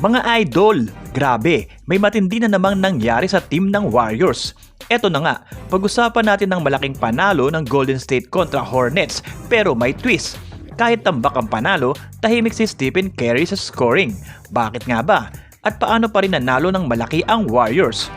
Mga idol, grabe, may matindi na namang nangyari sa team ng Warriors. Eto na nga, pag-usapan natin ng malaking panalo ng Golden State kontra Hornets pero may twist. Kahit tambak ang panalo, tahimik si Stephen Curry sa scoring. Bakit nga ba? At paano pa rin nanalo ng malaki ang Warriors?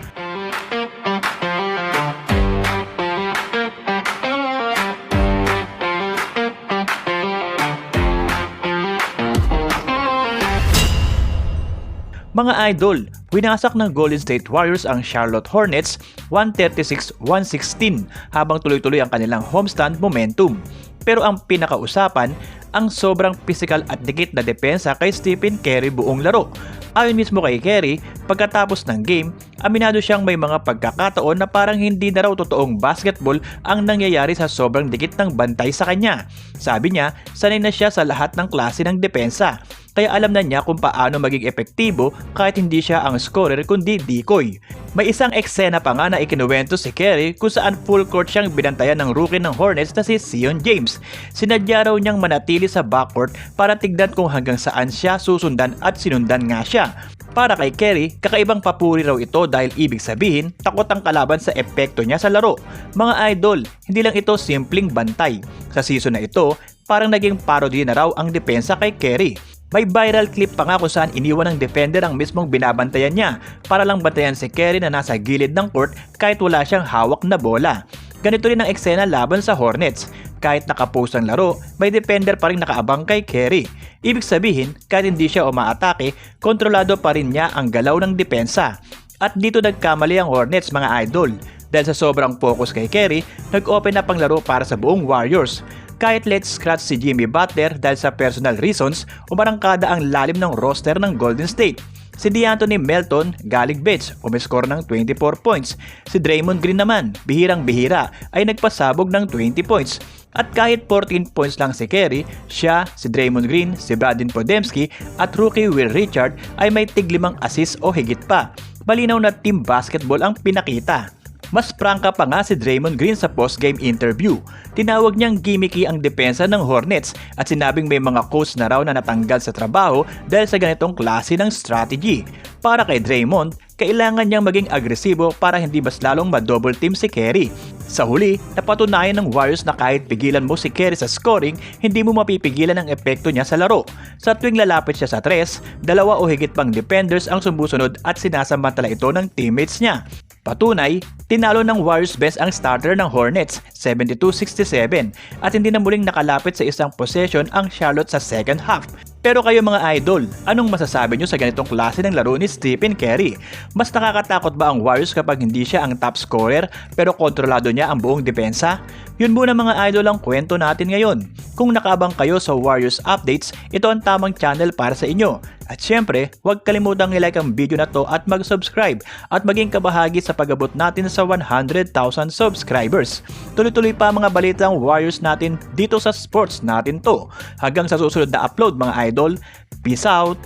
Mga idol, winasak ng Golden State Warriors ang Charlotte Hornets 136-116 habang tuloy-tuloy ang kanilang homestand momentum. Pero ang pinakausapan, ang sobrang physical at dikit na depensa kay Stephen Curry buong laro. Ayon mismo kay Curry, pagkatapos ng game, aminado siyang may mga pagkakataon na parang hindi na raw totoong basketball ang nangyayari sa sobrang dikit ng bantay sa kanya. Sabi niya, sanay na siya sa lahat ng klase ng depensa. Kaya alam na niya kung paano maging epektibo kahit hindi siya ang scorer kundi decoy. May isang eksena pa nga na ikinuwento si Curry kung saan full court siyang binantayan ng rookie ng Hornets na si Zion James. Sinadya raw niyang manatili sa backcourt para tignan kung hanggang saan siya susundan at sinundan nga siya. Para kay Curry, kakaibang papuri raw ito dahil ibig sabihin takot ang kalaban sa epekto niya sa laro. Mga idol, hindi lang ito simpleng bantay. Sa season na ito, parang naging parody na raw ang depensa kay Curry. May viral clip pa nga kung saan iniwan ng defender ang mismong binabantayan niya para lang bantayan si Curry na nasa gilid ng court kahit wala siyang hawak na bola. Ganito rin ang eksena laban sa Hornets. Kahit nakapost ang laro, may defender pa rin nakaabang kay Curry. Ibig sabihin, kahit hindi siya umaatake, kontrolado pa rin niya ang galaw ng depensa. At dito nagkamali ang Hornets mga idol. Dahil sa sobrang focus kay Curry, nag-open up ang laro para sa buong Warriors. Kahit let's scratch si Jimmy Butler dahil sa personal reasons, umarangkada ang lalim ng roster ng Golden State. Si DeAnthony Melton, galing bench, umiscore ng 24 points. Si Draymond Green naman, bihirang-bihira, ay nagpasabog ng 20 points. At kahit 14 points lang si Curry, siya, si Draymond Green, si Brandon Podemski at rookie Will Richard ay may tig-5 assist o higit pa. Malinaw na team basketball ang pinakita. Mas prangka pa nga si Draymond Green sa post-game interview. Tinawag niyang gimmicky ang depensa ng Hornets at sinabing may mga coach na raw na natanggal sa trabaho dahil sa ganitong klase ng strategy. Para kay Draymond, kailangan niyang maging agresibo para hindi mas lalong ma-double team si Curry. Sa huli, napatunayan ng Warriors na kahit pigilan mo si Curry sa scoring, hindi mo mapipigilan ang epekto niya sa laro. Sa tuwing lalapit siya sa 3, 2 o higit pang defenders ang sumusunod at sinasamantala ito ng teammates niya. Patunay, tinalo ng Warriors best ang starter ng Hornets, 72-67, at hindi na muling nakalapit sa isang possession ang Charlotte sa second half. Pero kayo mga idol, anong masasabi nyo sa ganitong klase ng laro ni Stephen Curry? Mas nakakatakot ba ang Warriors kapag hindi siya ang top scorer pero kontrolado niya ang buong depensa? Yun muna mga idol ang kwento natin ngayon. Kung nakaabang kayo sa Warriors updates, ito ang tamang channel para sa inyo. At syempre, huwag kalimutang i-like ang video na to at mag-subscribe at maging kabahagi sa pag-abot natin sa 100,000 subscribers. Tuloy-tuloy pa mga balitang Warriors natin dito sa sports natin to. Hanggang sa susunod na upload mga idol, peace out!